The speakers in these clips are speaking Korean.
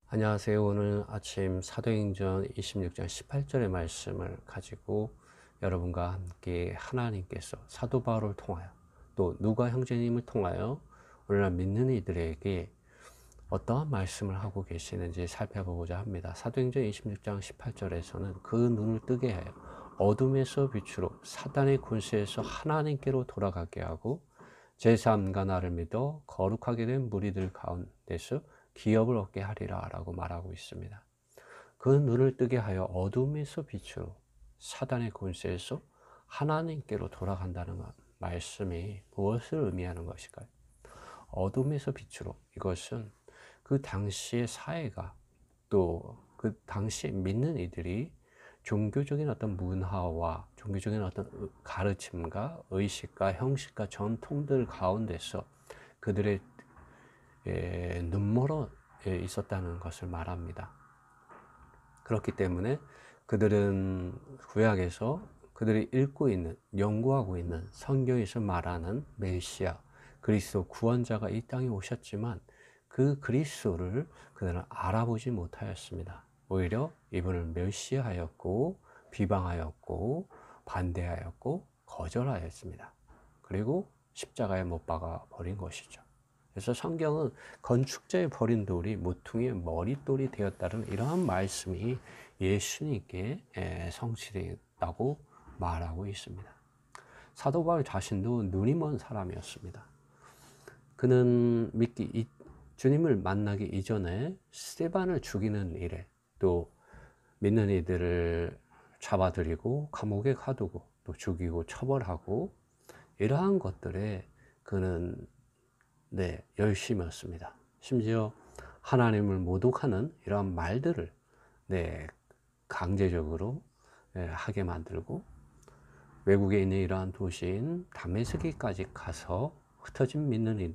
안녕하세요. 오늘 아침 사도행전 26장 18절의 말씀을 가지고 여러분과 함께 하나님께서 사도 바울을 통하여 또 누가 형제님을 통하여 오늘날 믿는 이들에게 어떠한 말씀을 하고 계시는지 살펴보고자 합니다. 사도행전 26장 18절에서는 그 눈을 뜨게 하여 어둠에서 빛으로 사단의 권세에서 하나님께로 돌아가게 하고 제3가 나를 믿어 거룩하게 된 무리들 가운데서 기업을 얻게 하리라 라고 말하고 있습니다. 그 눈을 뜨게 하여 어둠에서 빛으로 사단의 권세에서 하나님께로 돌아간다는 말씀이 무엇을 의미하는 것일까요? 어둠에서 빛으로, 이것은 그 당시의 사회가 또 그 당시에 믿는 이들이 종교적인 어떤 문화와 종교적인 어떤 가르침과 의식과 형식과 전통들 가운데서 그들의 눈멀어 있었다는 것을 말합니다. 그렇기 때문에 그들은 구약에서 그들이 읽고 있는, 연구하고 있는 성경에서 말하는 메시아, 그리스도 구원자가 이 땅에 오셨지만 그 그리스도를 그들은 알아보지 못하였습니다. 오히려 이분을 멸시하였고 비방하였고 반대하였고 거절하였습니다. 그리고 십자가에 못 박아 버린 것이죠. 그래서 성경은 건축자의 버린 돌이 모퉁이의 머릿돌이 되었다는 이러한 말씀이 예수님께 성취되었다고 말하고 있습니다. 사도 바울 자신도 눈이 먼 사람이었습니다. 그는 주님을 만나기 이전에 스데반을 죽이는 일에, 또 믿는 이들을 잡아들이고 감옥에 가두고 또 죽이고 처벌하고 이러한 것들에 그는 열심이었습니다. 심지어 하나님을 모독하는 이러한 말들을 강제적으로 하게 만들고 외국에 있는 이러한 도시인 다메섹까지 가서 흩어진 믿는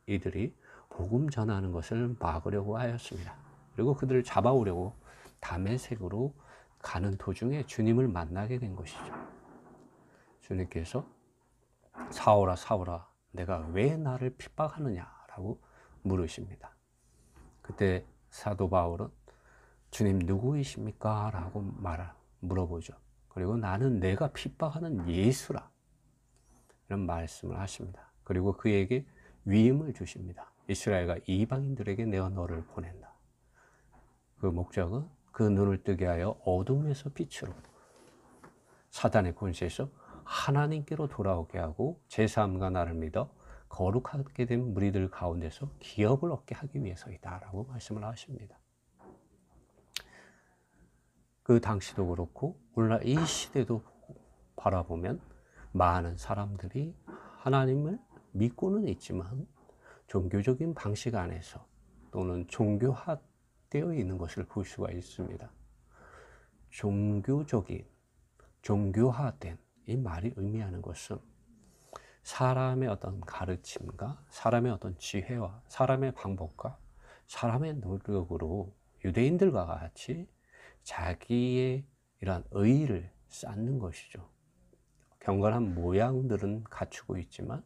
이들이 복음 전하는 것을 막으려고 하였습니다. 그리고 그들을 잡아오려고 다메섹으로 가는 도중에 주님을 만나게 된 것이죠. 주님께서 사울아 사울아 내가 왜 나를 핍박하느냐라고 물으십니다. 그때 사도 바울은 주님 누구이십니까? 라고 물어보죠. 그리고 나는 내가 핍박하는 예수라 이런 말씀을 하십니다. 그리고 그에게 위임을 주십니다. 이스라엘과 이방인들에게 내가 너를 보낸다. 그 목적은 그 눈을 뜨게 하여 어둠에서 빛으로 사단의 권세에서 하나님께로 돌아오게 하고 제3가 나를 믿어 거룩하게 된 무리들 가운데서 기업을 얻게 하기 위해서이다 라고 말씀을 하십니다. 그 당시도 그렇고 오늘날 이 시대도 바라보면 많은 사람들이 하나님을 믿고는 있지만 종교적인 방식 안에서 또는 종교화되어 있는 것을 볼 수가 있습니다. 종교화된 이 말이 의미하는 것은 사람의 어떤 가르침과 사람의 어떤 지혜와 사람의 방법과 사람의 노력으로 유대인들과 같이 자기의 이러한 의의를 쌓는 것이죠. 경건한 모양들은 갖추고 있지만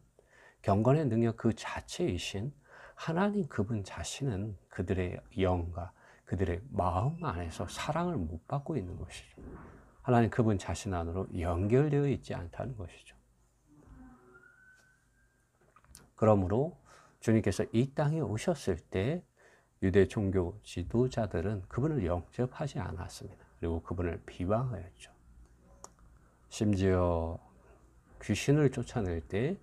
경건의 능력 그 자체이신 하나님 그분 자신은 그들의 영과 그들의 마음 안에서 사랑을 못 받고 있는 것이죠. 하나님 그분 자신 안으로 연결되어 있지 않다는 것이죠. 그러므로 주님께서 이 땅에 오셨을 때 유대 종교 지도자들은 그분을 영접하지 않았습니다. 그리고 그분을 비방하였죠. 심지어 귀신을 쫓아낼 때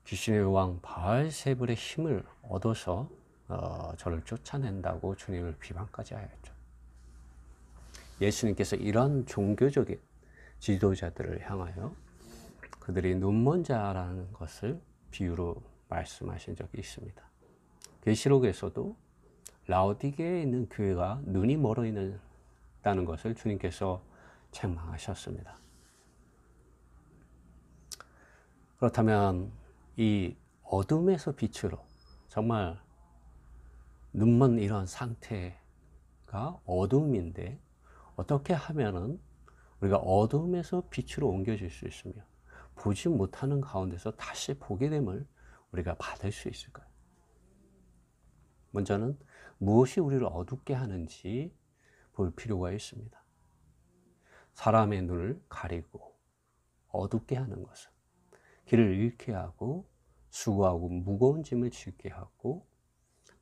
귀신의 왕 바알세불의 힘을 얻어서 저를 쫓아낸다고 주님을 비방까지 하였죠. 예수님께서 이런 종교적인 지도자들을 향하여 그들이 눈먼 자라는 것을 비유로 말씀하신 적이 있습니다. 계시록에서도 라오디게에 있는 교회가 눈이 멀어 있다는 것을 주님께서 책망하셨습니다. 그렇다면 이 어둠에서 빛으로 정말 눈먼 이런 상태가 어둠인데 어떻게 하면은 우리가 어둠에서 빛으로 옮겨질 수 있으며 보지 못하는 가운데서 다시 보게 됨을 우리가 받을 수 있을까요? 먼저는 무엇이 우리를 어둡게 하는지 볼 필요가 있습니다. 사람의 눈을 가리고 어둡게 하는 것은 길을 잃게 하고 수고하고 무거운 짐을 짓게 하고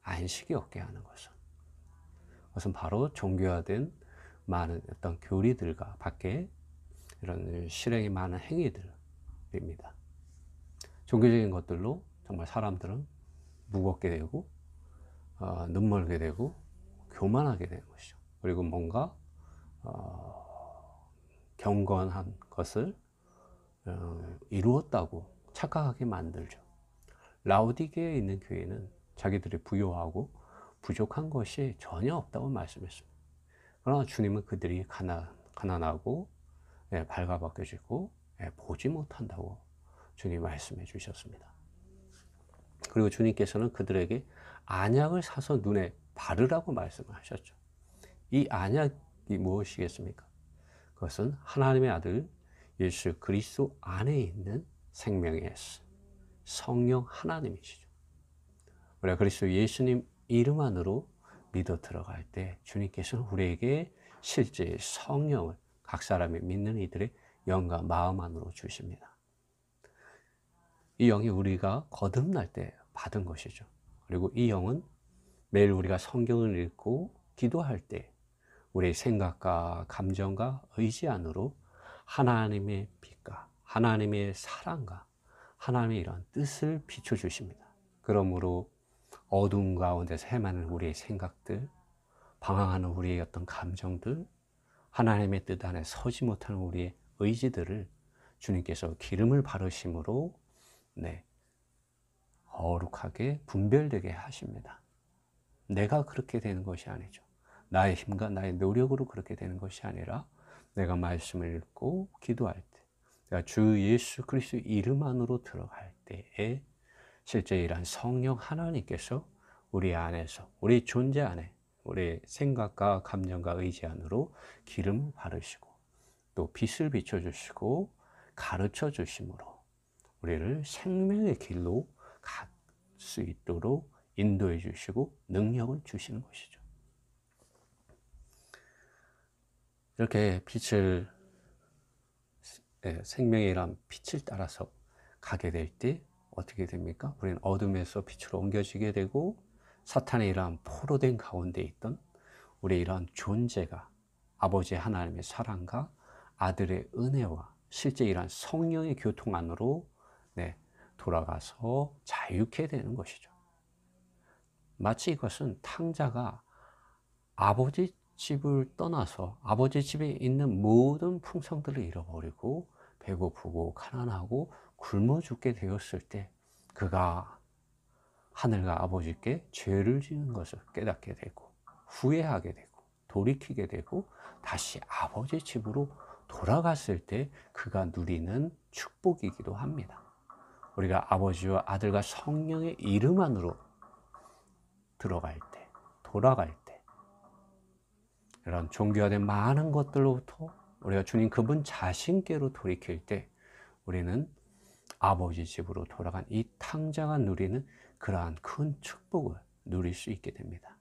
안식이 없게 하는 것은 바로 종교화된 많은 어떤 교리들과 밖에 이런 실행이 많은 행위들입니다. 종교적인 것들로 정말 사람들은 무겁게 되고 눈멀게 되고 교만하게 되는 것이죠. 그리고 뭔가 경건한 것을 이루었다고 착각하게 만들죠. 라오디게에 있는 교회는 자기들이 부요하고 부족한 것이 전혀 없다고 말씀했습니다. 그러나 주님은 그들이 가난하고 발가벗겨지고 보지 못한다고 주님이 말씀해 주셨습니다. 그리고 주님께서는 그들에게 안약을 사서 눈에 바르라고 말씀을 하셨죠. 이 안약이 무엇이겠습니까? 그것은 하나님의 아들 예수 그리스도 안에 있는 생명의 성령 하나님이시죠. 우리가 그리스도 예수님 이름 안으로 믿어 들어갈 때 주님께서는 우리에게 실제 성령을 각 사람이 믿는 이들의 영과 마음 안으로 주십니다. 이 영이 우리가 거듭날 때 받은 것이죠. 그리고 이 영은 매일 우리가 성경을 읽고 기도할 때 우리의 생각과 감정과 의지 안으로 하나님의 빛과 하나님의 사랑과 하나님의 이런 뜻을 비춰주십니다. 그러므로 어두운 가운데서 헤매는 우리의 생각들, 방황하는 우리의 어떤 감정들, 하나님의 뜻 안에 서지 못하는 우리의 의지들을 주님께서 기름을 바르심으로 거룩하게 분별되게 하십니다. 내가 그렇게 되는 것이 아니죠. 나의 힘과 나의 노력으로 그렇게 되는 것이 아니라 내가 말씀을 읽고 기도할 때, 내가 주 예수 그리스도 이름 안으로 들어갈 때에 실제 이러한 성령 하나님께서 우리 안에서, 우리 존재 안에, 우리 생각과 감정과 의지 안으로 기름을 바르시고 또 빛을 비춰주시고 가르쳐 주심으로 우리를 생명의 길로 갈 수 있도록 인도해 주시고 능력을 주시는 것이죠. 이렇게 빛을, 생명이란 빛을 따라서 가게 될 때 어떻게 됩니까? 우리는 어둠에서 빛으로 옮겨지게 되고 사탄의 이러한 포로된 가운데 있던 우리의 이러한 존재가 아버지 하나님의 사랑과 아들의 은혜와 실제 이러한 성령의 교통 안으로 돌아가서 자유케 되는 것이죠. 마치 이것은 탕자가 아버지 집을 떠나서 아버지 집에 있는 모든 풍성들을 잃어버리고 배고프고 가난하고 굶어 죽게 되었을 때 그가 하늘과 아버지께 죄를 지은 것을 깨닫게 되고 후회하게 되고 돌이키게 되고 다시 아버지 집으로 돌아갔을 때 그가 누리는 축복이기도 합니다. 우리가 아버지와 아들과 성령의 이름 안으로 들어갈 때, 돌아갈 때 이런 종교화된 많은 것들로부터 우리가 주님 그분 자신께로 돌이킬 때 우리는 아버지 집으로 돌아간 이 탕자가 누리는 그러한 큰 축복을 누릴 수 있게 됩니다.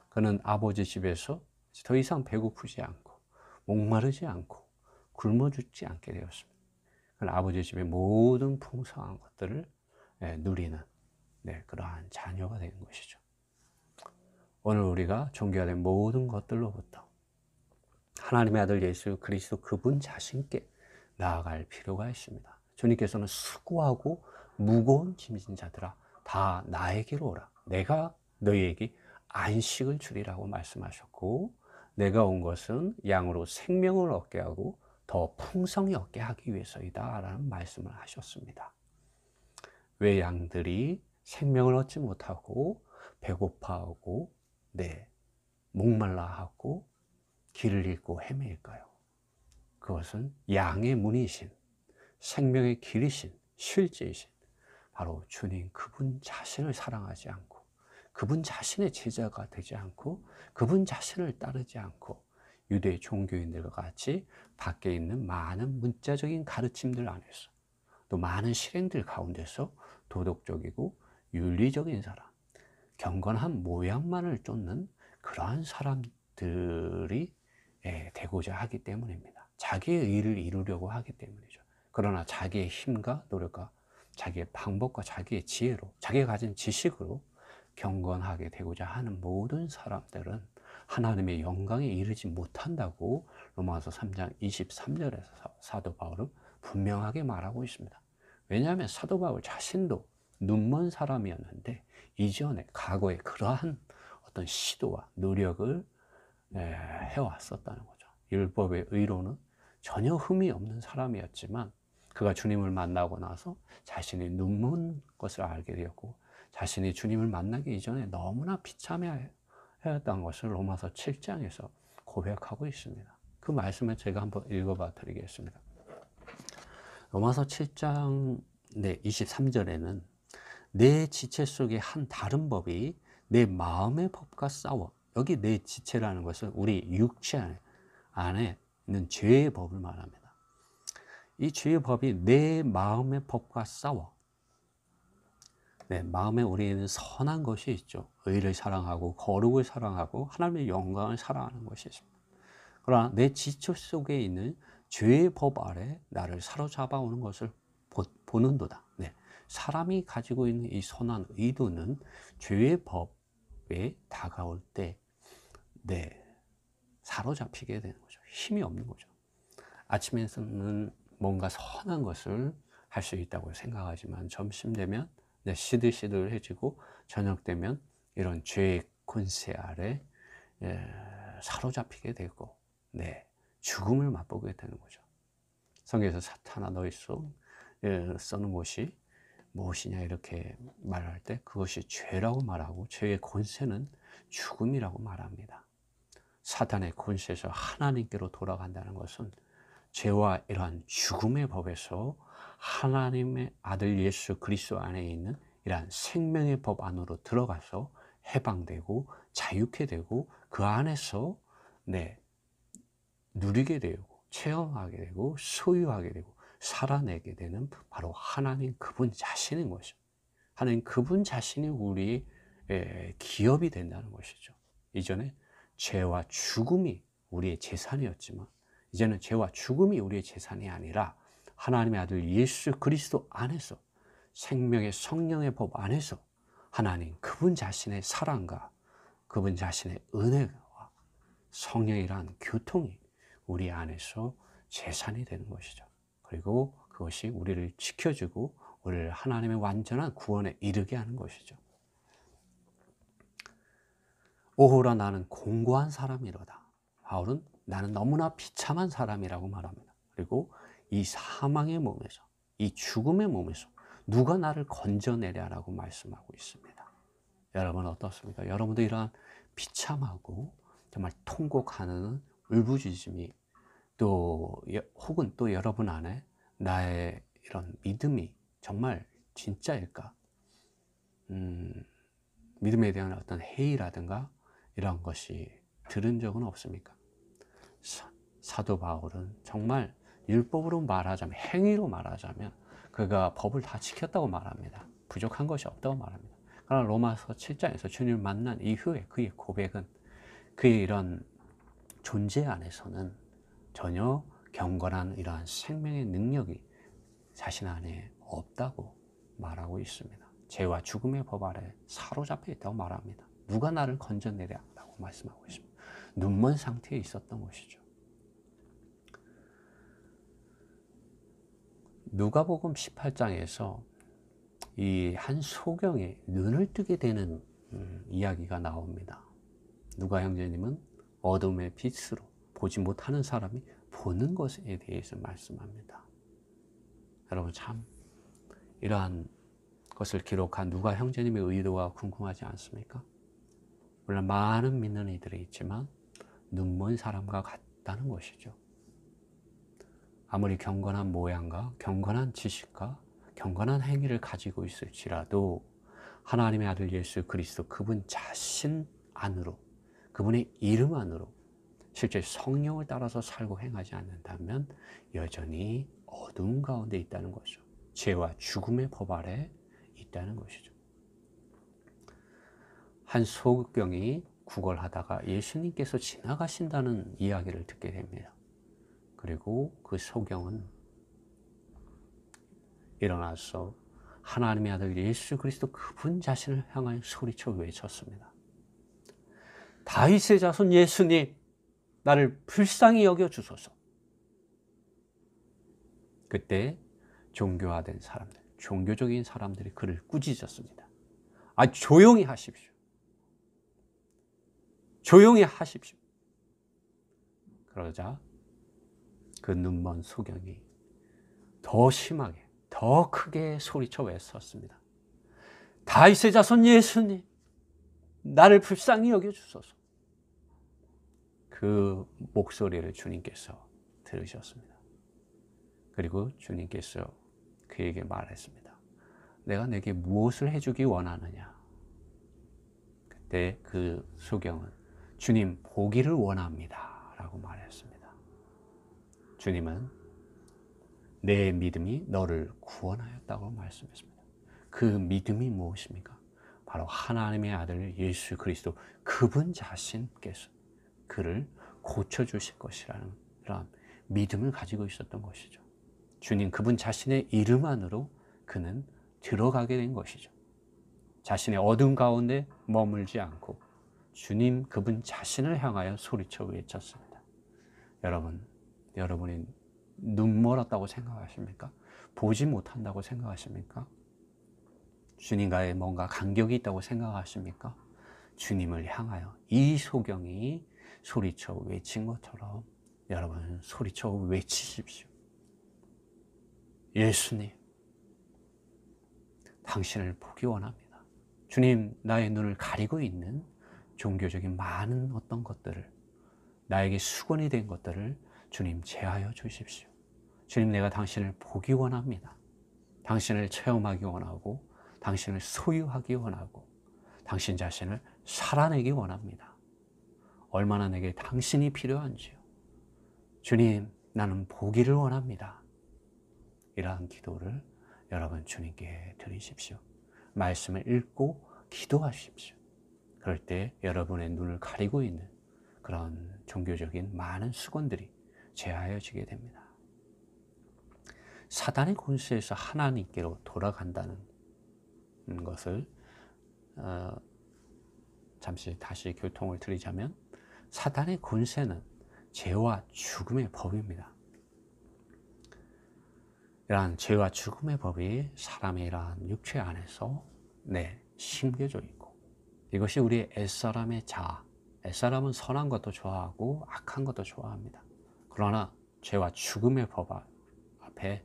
그는 아버지 집에서 더 이상 배고프지 않고 목마르지 않고 굶어 죽지 않게 되었습니다. 그는 아버지 집의 모든 풍성한 것들을 누리는 그러한 자녀가 되는 것이죠. 오늘 우리가 종교화된 모든 것들로부터 하나님의 아들 예수 그리스도 그분 자신께 나아갈 필요가 있습니다. 주님께서는 수고하고 무거운 짐진 자들아 다 나에게로 오라. 내가 너희에게 안식을 주리라고 말씀하셨고 내가 온 것은 양으로 생명을 얻게 하고 더 풍성히 얻게 하기 위해서이다 라는 말씀을 하셨습니다. 왜 양들이 생명을 얻지 못하고 배고파하고 목말라하고 길을 잃고 헤매일까요? 그것은 양의 문이신 생명의 길이신 실제이신 바로 주님 그분 자신을 사랑하지 않고 그분 자신의 제자가 되지 않고 그분 자신을 따르지 않고 유대 종교인들과 같이 밖에 있는 많은 문자적인 가르침들 안에서 또 많은 실행들 가운데서 도덕적이고 윤리적인 사람, 경건한 모양만을 쫓는 그러한 사람들이 되고자 하기 때문입니다. 자기의 의를 이루려고 하기 때문이죠. 그러나 자기의 힘과 노력과 자기의 방법과 자기의 지혜로, 자기가 가진 지식으로 경건하게 되고자 하는 모든 사람들은 하나님의 영광에 이르지 못한다고 로마서 3장 23절에서 사도 바울은 분명하게 말하고 있습니다. 왜냐하면 사도 바울 자신도 눈먼 사람이었는데 이전에 과거에 그러한 어떤 시도와 노력을 해왔었다는 거죠. 율법의 의로는 전혀 흠이 없는 사람이었지만 그가 주님을 만나고 나서 자신이 눈먼 것을 알게 되었고 자신이 주님을 만나기 이전에 너무나 비참해했던 것을 로마서 7장에서 고백하고 있습니다. 그 말씀을 제가 한번 읽어봐 드리겠습니다. 로마서 7장 23절에는 내 지체 속에 한 다른 법이 내 마음의 법과 싸워. 여기 내 지체라는 것은 우리 육체 안에 있는 죄의 법을 말합니다. 이 죄의 법이 내 마음의 법과 싸워. 마음에 우리는 선한 것이 있죠. 의를 사랑하고 거룩을 사랑하고 하나님의 영광을 사랑하는 것이 있습니다. 그러나 내 지체 속에 있는 죄의 법 아래 나를 사로잡아 오는 것을 보는도다. 사람이 가지고 있는 이 선한 의도는 죄의 법에 다가올 때 사로잡히게 되는 거죠. 힘이 없는 거죠. 아침에는 뭔가 선한 것을 할 수 있다고 생각하지만 점심 되면 시들시들해지고 저녁 되면 이런 죄의 권세 아래 사로잡히게 되고 죽음을 맛보게 되는 거죠. 성경에서 사탄아 너희 써는 것이 무엇이냐 이렇게 말할 때 그것이 죄라고 말하고 죄의 권세는 죽음이라고 말합니다. 사탄의 권세에서 하나님께로 돌아간다는 것은 죄와 이러한 죽음의 법에서 하나님의 아들 예수 그리스도 안에 있는 이러한 생명의 법 안으로 들어가서 해방되고 자유케 되고 그 안에서 누리게 되고 체험하게 되고 소유하게 되고 살아내게 되는 바로 하나님 그분 자신인 것이죠. 하나님 그분 자신이 우리의 기업이 된다는 것이죠. 이전에 죄와 죽음이 우리의 재산이었지만 이제는 죄와 죽음이 우리의 재산이 아니라 하나님의 아들 예수 그리스도 안에서 생명의 성령의 법 안에서 하나님 그분 자신의 사랑과 그분 자신의 은혜와 성령이란 교통이 우리 안에서 재산이 되는 것이죠. 그리고 그것이 우리를 지켜주고 우리를 하나님의 완전한 구원에 이르게 하는 것이죠. 오호라 나는 공고한 사람이로다. 바울은 나는 너무나 비참한 사람이라고 말합니다. 그리고 이 사망의 몸에서 이 죽음의 몸에서 누가 나를 건져내랴라고 말씀하고 있습니다. 여러분 어떻습니까? 여러분도 이러한 비참하고 정말 통곡하는 울부짖음이 또 혹은 또 여러분 안에 나의 이런 믿음이 정말 진짜일까? 믿음에 대한 어떤 회의라든가 이런 것이 들은 적은 없습니까? 사도 바울은 정말 율법으로 말하자면 행위로 말하자면 그가 법을 다 지켰다고 말합니다. 부족한 것이 없다고 말합니다. 그러나 로마서 7장에서 주님을 만난 이후에 그의 고백은 그의 이런 존재 안에서는 전혀 경건한 이러한 생명의 능력이 자신 안에 없다고 말하고 있습니다. 죄와 죽음의 법 아래 사로잡혀 있다고 말합니다. 누가 나를 건져내랴라고 말씀하고 있습니다. 눈먼 상태에 있었던 것이죠. 누가복음 18장에서 이 한 소경의 눈을 뜨게 되는 이야기가 나옵니다. 누가 형제님은 어둠의 빛으로 보지 못하는 사람이 보는 것에 대해서 말씀합니다. 여러분 참 이러한 것을 기록한 누가 형제님의 의도가 궁금하지 않습니까? 물론 많은 믿는 이들이 있지만 눈먼 사람과 같다는 것이죠. 아무리 경건한 모양과 경건한 지식과 경건한 행위를 가지고 있을지라도 하나님의 아들 예수 그리스도 그분 자신 안으로 그분의 이름 안으로 실제 성령을 따라서 살고 행하지 않는다면 여전히 어두운 가운데 있다는 거죠. 죄와 죽음의 법 아래 있다는 것이죠. 한 소경이 구걸하다가 예수님께서 지나가신다는 이야기를 듣게 됩니다. 그리고 그 소경은 일어나서 하나님의 아들 예수 그리스도 그분 자신을 향하여 소리쳐 외쳤습니다. 다윗의 자손 예수님, 나를 불쌍히 여겨 주소서. 그때 종교화된 사람들, 종교적인 사람들이 그를 꾸짖었습니다. 조용히 하십시오. 조용히 하십시오. 그러자 그 눈먼 소경이 더 심하게, 더 크게 소리쳐 외쳤습니다. 다윗의 자손 예수님, 나를 불쌍히 여겨주소서. 그 목소리를 주님께서 들으셨습니다. 그리고 주님께서 그에게 말했습니다. 내가 내게 무엇을 해주기 원하느냐? 그때 그 소경은 주님, 보기를 원합니다 라고 말했습니다. 주님은 내 믿음이 너를 구원하였다고 말씀했습니다. 그 믿음이 무엇입니까? 바로 하나님의 아들 예수 그리스도 그분 자신께서 그를 고쳐주실 것이라는 그런 믿음을 가지고 있었던 것이죠. 주님 그분 자신의 이름 안으로 그는 들어가게 된 것이죠. 자신의 어둠 가운데 머물지 않고 주님 그분 자신을 향하여 소리쳐 외쳤습니다. 여러분이 눈 멀었다고 생각하십니까? 보지 못한다고 생각하십니까? 주님과의 뭔가 간격이 있다고 생각하십니까? 주님을 향하여 이 소경이 소리쳐 외친 것처럼 여러분 소리쳐 외치십시오. 예수님, 당신을 보기 원합니다. 주님, 나의 눈을 가리고 있는 종교적인 많은 어떤 것들을, 나에게 수건이 된 것들을 주님 제하여 주십시오. 주님, 내가 당신을 보기 원합니다. 당신을 체험하기 원하고 당신을 소유하기 원하고 당신 자신을 살아내기 원합니다. 얼마나 내게 당신이 필요한지요. 주님, 나는 보기를 원합니다. 이러한 기도를 여러분 주님께 드리십시오. 말씀을 읽고 기도하십시오. 그럴 때 여러분의 눈을 가리고 있는 그런 종교적인 많은 수건들이 제하여지게 됩니다. 사단의 권세에서 하나님께로 돌아간다는 것을 잠시 다시 교통을 드리자면 사단의 권세는 죄와 죽음의 법입니다. 이러한 죄와 죽음의 법이 사람의 이러한 육체 안에서 심겨져 있고 이것이 우리의 옛사람의 자아, 옛사람은 선한 것도 좋아하고 악한 것도 좋아합니다. 그러나 죄와 죽음의 법 앞에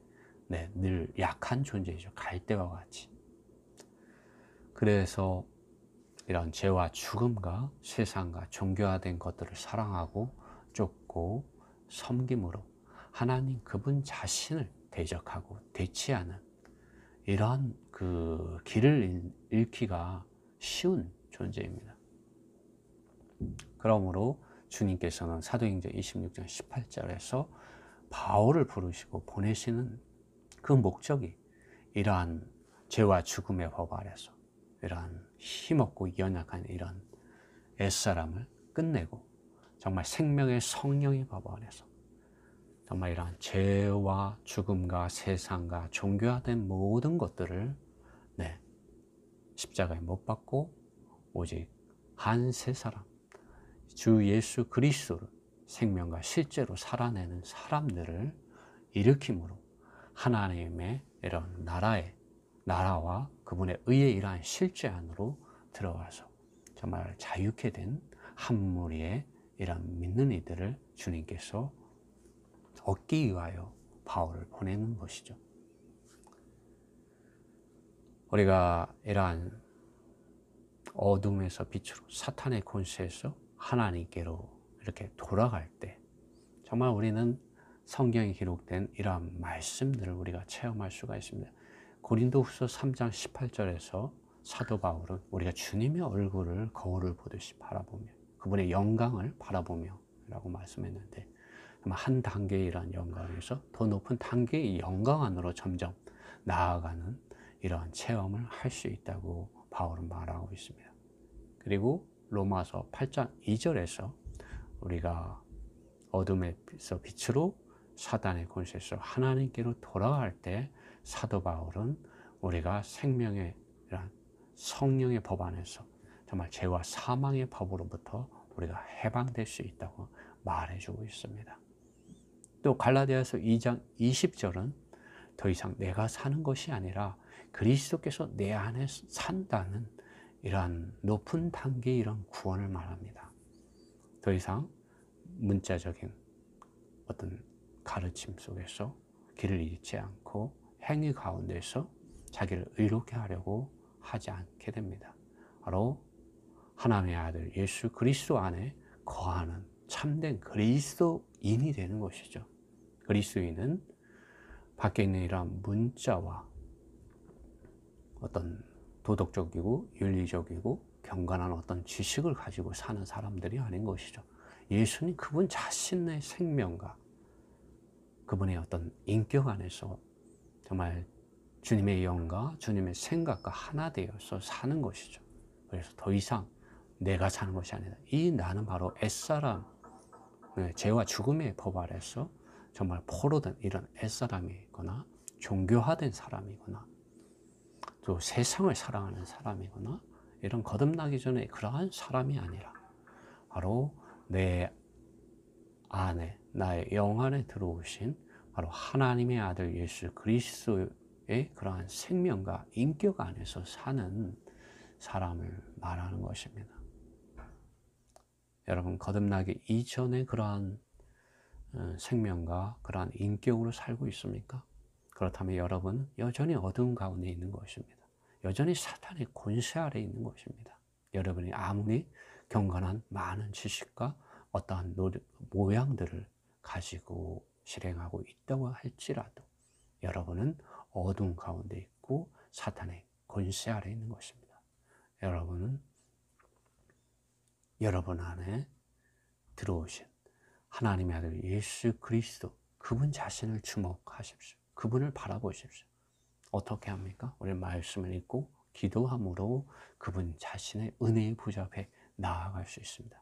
늘 약한 존재이죠. 갈대와 같이. 그래서 이런 죄와 죽음과 세상과 종교화된 것들을 사랑하고 쫓고 섬김으로 하나님 그분 자신을 대적하고 대치하는 이러한 그 길을 잃기가 쉬운 존재입니다. 그러므로 주님께서는 사도행전 26장 18절에서 바울을 부르시고 보내시는 그 목적이 이러한 죄와 죽음의 법 아래서 이러한 힘없고 연약한 이런 옛사람을 끝내고 정말 생명의 성령의 법 안에서 정말 이러한 죄와 죽음과 세상과 종교화된 모든 것들을 십자가에 못 박고 오직 한 세 사람 주 예수 그리스도를 생명과 실제로 살아내는 사람들을 일으킴으로 하나님의 이런 나라와 그분의 의에 이러한 실제 안으로 들어가서 정말 자유케 된 한 무리의 이런 믿는 이들을 주님께서 얻기 위하여 바울을 보내는 것이죠. 우리가 이러한 어둠에서 빛으로 사탄의 권세에서 하나님께로 이렇게 돌아갈 때 정말 우리는 성경에 기록된 이러한 말씀들을 우리가 체험할 수가 있습니다. 고린도후서 3장 18절에서 사도 바울은 우리가 주님의 얼굴을 거울을 보듯이 바라보며 그분의 영광을 바라보며 라고 말씀했는데 한 단계의 이러한 영광에서 더 높은 단계의 영광 안으로 점점 나아가는 이러한 체험을 할 수 있다고 바울은 말하고 있습니다. 그리고 로마서 8장 2절에서 우리가 어둠에서 빛으로 사단의 권세에서 하나님께로 돌아갈 때 사도 바울은 우리가 생명의 성령의 법 안에서 정말 죄와 사망의 법으로부터 우리가 해방될 수 있다고 말해주고 있습니다. 또 갈라디아서 2장 20절은 더 이상 내가 사는 것이 아니라 그리스도께서 내 안에 산다는 이러한 높은 단계의 이런 구원을 말합니다. 더 이상 문자적인 어떤 가르침 속에서 길을 잃지 않고 행위 가운데서 자기를 의롭게 하려고 하지 않게 됩니다. 바로 하나님의 아들 예수 그리스도 안에 거하는 참된 그리스도인이 되는 것이죠. 그리스도인은 밖에 있는 이러한 문자와 어떤 도덕적이고 윤리적이고 경건한 어떤 지식을 가지고 사는 사람들이 아닌 것이죠. 예수님 그분 자신의 생명과 그분의 어떤 인격 안에서 정말 주님의 영과 주님의 생각과 하나 되어서 사는 것이죠. 그래서 더 이상 내가 사는 것이 아니다. 이 나는 바로 옛사람, 죄와 죽음의 법 아래서 정말 포로된 이런 옛사람이거나 종교화된 사람이거나 또 세상을 사랑하는 사람이거나 이런 거듭나기 전에 그러한 사람이 아니라 바로 내 안에 나의 영 안에 들어오신 바로 하나님의 아들 예수 그리스도의 그러한 생명과 인격 안에서 사는 사람을 말하는 것입니다. 여러분 거듭나기 이전에 그러한 생명과 그러한 인격으로 살고 있습니까? 그렇다면 여러분은 여전히 어두운 가운데 있는 것입니다. 여전히 사탄의 권세 아래 있는 것입니다. 여러분이 아무리 경건한 많은 지식과 어떠한 모양들을 가지고 실행하고 있다고 할지라도 여러분은 어두운 가운데 있고 사탄의 권세 아래 있는 것입니다. 여러분은 여러분 안에 들어오신 하나님의 아들 예수 그리스도 그분 자신을 주목하십시오. 그분을 바라보십시오. 어떻게 합니까? 우리 말씀을 읽고 기도함으로 그분 자신의 은혜의 보좌 앞에 나아갈 수 있습니다.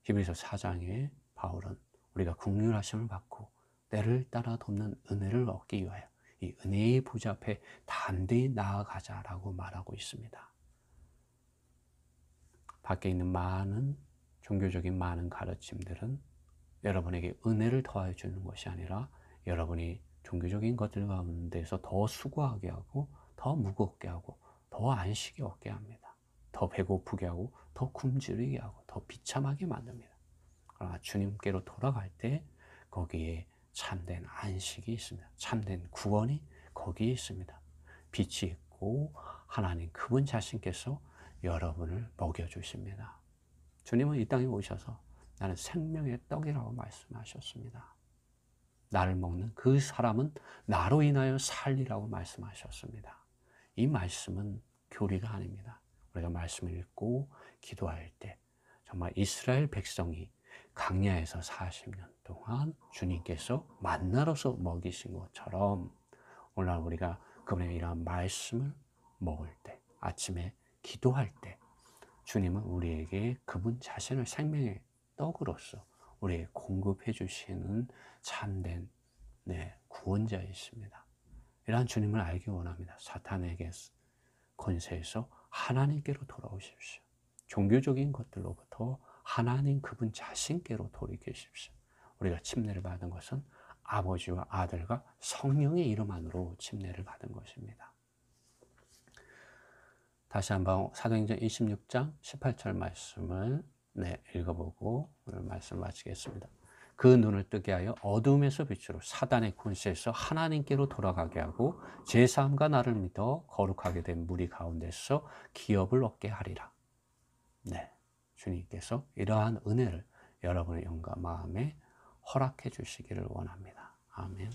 히브리서 4장에 바울은 우리가 긍휼하심을 받고 때를 따라 돕는 은혜를 얻기 위하여 이 은혜의 보좌 앞에 담대히 나아가자라고 말하고 있습니다. 밖에 있는 많은 종교적인 많은 가르침들은 여러분에게 은혜를 더하여 주는 것이 아니라 여러분이 종교적인 것들 가운데서 더 수고하게 하고 더 무겁게 하고 더 안식이 없게 합니다. 더 배고프게 하고 더 굶주리게 하고 더 비참하게 만듭니다. 그러나 주님께로 돌아갈 때 거기에 참된 안식이 있습니다. 참된 구원이 거기에 있습니다. 빛이 있고 하나님 그분 자신께서 여러분을 먹여주십니다. 주님은 이 땅에 오셔서 나는 생명의 떡이라고 말씀하셨습니다. 나를 먹는 그 사람은 나로 인하여 살리라고 말씀하셨습니다. 이 말씀은 교리가 아닙니다. 우리가 말씀을 읽고 기도할 때 정말 이스라엘 백성이 광야에서 40년 동안 주님께서 만나로서 먹이신 것처럼 오늘 우리가 그분의 이러한 말씀을 먹을 때 아침에 기도할 때 주님은 우리에게 그분 자신을 생명의 떡으로서 우리에게 공급해 주시는 참된 구원자이십니다. 이러한 주님을 알기 원합니다. 사탄에게 권세에서 하나님께로 돌아오십시오. 종교적인 것들로부터 하나님 그분 자신께로 돌이키십시오. 우리가 침례를 받은 것은 아버지와 아들과 성령의 이름 안으로 침례를 받은 것입니다. 다시 한번 사도행전 26장 18절 말씀을 읽어보고 오늘 말씀 마치겠습니다. 그 눈을 뜨게 하여 어둠에서 빛으로 사단의 권세에서 하나님께로 돌아가게 하고 제3가 나를 믿어 거룩하게 된 무리 가운데서 기업을 얻게 하리라. 주님께서 이러한 은혜를 여러분의 영과 마음에 허락해 주시기를 원합니다. 아멘.